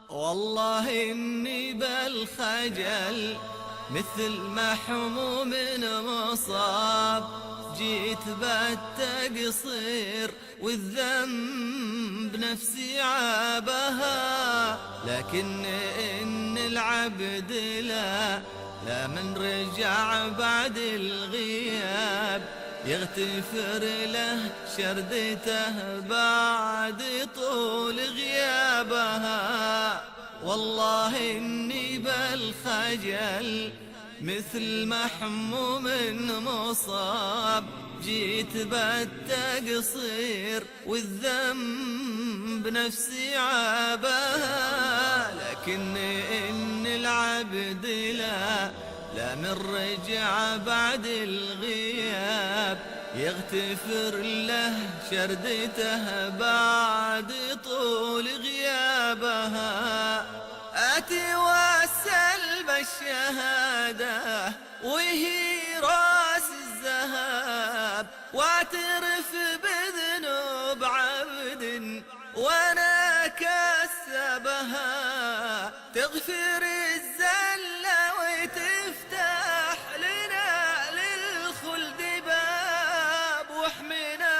والله إني بالخجل مثل محموم مصاب، جيت بالتقصير والذنب نفسي عابها، لكن إن العبد لا من رجع بعد الغياب يغتفر له شردته بعد طول غيابها. والله إني بالخجل مثل محموم مصاب، جيت بالتقصير والذنب نفسي عابها، لكن إن العبد لا من رجع بعد الغياب يغتفر له شردته بعد طول غيابها. آتي واسل بالشهادة وهي راس الذهب، واعترف بذنوب عبد وانا كسبها، تغفر الزلة وتفتح لنا للخلد باب، واحمنا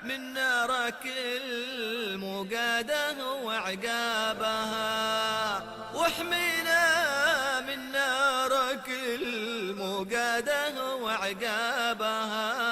من نارك المقاده وعقابها، واحمنا من نارك المقاده وعقابها.